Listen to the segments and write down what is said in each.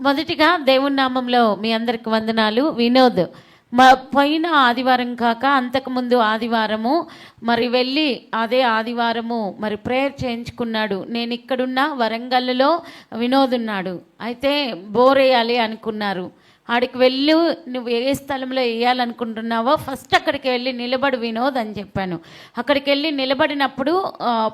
మొదటిగా దేవుని నామంలో మీ అందరికి వందనాలు. వినోద్ పోయిన ఆదివారం కాక అంతకుముందు ఆదివారము మరి వెళ్ళి అదే ఆదివారము మరి ప్రేయర్ చేయించుకున్నాడు. నేను ఇక్కడున్న వరంగల్లో వినోద్ ఉన్నాడు. అయితే బోర్ వేయాలి అనుకున్నారు. ఆడికి వెళ్ళి నువ్వు ఏ స్థలంలో వేయాలనుకుంటున్నావో ఫస్ట్ అక్కడికి వెళ్ళి నిలబడి వినోద్ అని చెప్పాను. అక్కడికి వెళ్ళి నిలబడినప్పుడు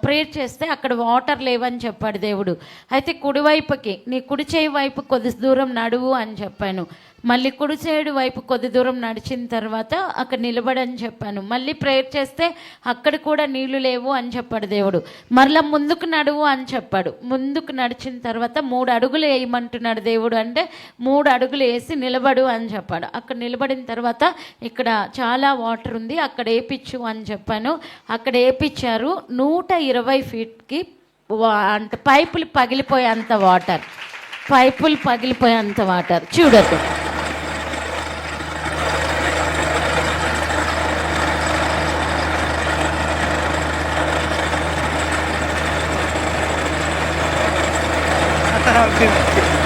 ప్రేయర్ చేస్తే అక్కడ వాటర్ లేవని చెప్పాడు దేవుడు. అయితే కుడివైపుకి నీ కుడి చేయి వైపు కొద్ది దూరం నడువు అని చెప్పాను. మళ్ళీ కుడి సైడు వైపు కొద్ది దూరం నడిచిన తర్వాత అక్కడ నిలబడని చెప్పాను. మళ్ళీ ప్రేయర్ చేస్తే అక్కడ కూడా నీళ్లు లేవు అని చెప్పాడు దేవుడు. మరలా ముందుకు నడువు అని చెప్పాడు. ముందుకు నడిచిన తర్వాత 3 అడుగులు వేయమంటున్నాడు దేవుడు. అంటే 3 అడుగులు వేసి నిలబడు అని చెప్పాడు. అక్కడ నిలబడిన తర్వాత ఇక్కడ చాలా వాటర్ ఉంది, అక్కడ వేయించు అని చెప్పాను. అక్కడ వేయించారు. 120 ఫీట్కి అంటే పైపులు పగిలిపోయేంత వాటర్, పైపులు పగిలిపోయేంత వాటర్ చూడద్దు.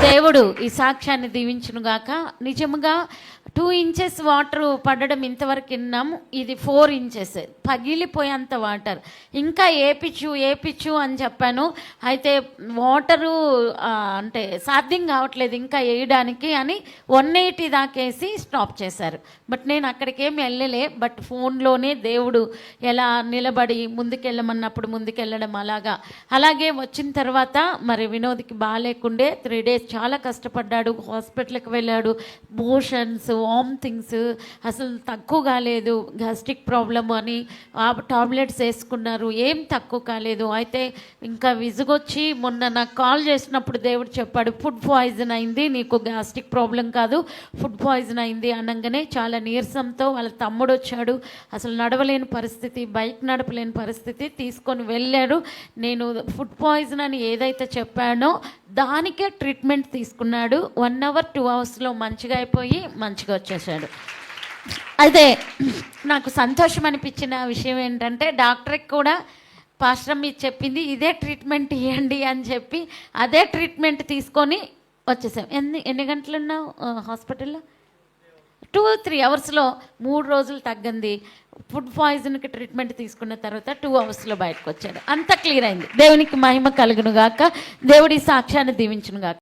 దేవుడు ఈ సాక్ష్యాన్ని దీవించునుగాక. నిజముగా 2 ఇంచెస్ వాటర్ పడడం ఇంతవరకు విన్నాము. ఇది 4 ఇంచెస్ పగిలిపోయేంత వాటర్. ఇంకా ఏపిచ్చు అని చెప్పాను. అయితే వాటరు అంటే సాధ్యం కావట్లేదు ఇంకా వేయడానికి అని 180 దాకేసి స్టాప్ చేశారు. బట్ నేను అక్కడికి ఏమి వెళ్ళలే. బట్ ఫోన్లోనే దేవుడు ఎలా నిలబడి ముందుకెళ్ళమన్నప్పుడు ముందుకెళ్ళడం అలాగే వచ్చిన తర్వాత మరి వినోద్కి బాగాలేకుండే 3 days చాలా కష్టపడ్డాడు. హాస్పిటల్కి వెళ్ళాడు. మోషన్స్, వామిటింగ్స్ అసలు తక్కువ కాలేదు. గ్యాస్ట్రిక్ ప్రాబ్లమ్ అని టాబ్లెట్స్ వేసుకున్నారు, ఏం తక్కువ కాలేదు. అయితే ఇంకా విసుగొచ్చి మొన్న నాకు కాల్ చేసినప్పుడు దేవుడు చెప్పాడు, ఫుడ్ పాయిజన్ అయింది, నీకు గ్యాస్ట్రిక్ ప్రాబ్లం కాదు, ఫుడ్ పాయిజన్ అయింది అనగానే చాలా నీరసంతో వాళ్ళ తమ్ముడు వచ్చాడు. అసలు నడవలేని పరిస్థితి, బైక్ నడపలేని పరిస్థితి, తీసుకొని వెళ్ళాడు. నేను ఫుడ్ పాయిజన్ అని ఏదైతే చెప్పానో దానికే ట్రీట్మెంట్ తీసుకున్నాడు. 1 hour 2 hours మంచిగా అయిపోయి మంచిగా వచ్చేసాడు. అయితే నాకు సంతోషం అనిపించిన విషయం ఏంటంటే డాక్టర్కి కూడా పాస్టర్ మీరు చెప్పింది ఇదే ట్రీట్మెంట్ ఇవ్వండి అని చెప్పి అదే ట్రీట్మెంట్ తీసుకొని వచ్చేసాం. ఎన్ని గంటలు ఉన్నావు హాస్పిటల్లో? 2-3 hours 3 రోజులు తగ్గింది. ఫుడ్ పాయిజన్కి ట్రీట్మెంట్ తీసుకున్న తర్వాత 2 hours బయటకు వచ్చాడు. అంతా క్లియర్ అయింది. దేవునికి మహిమ కలుగునుగాక. దేవుడి సాక్ష్యాన్ని దీవించునుగాక.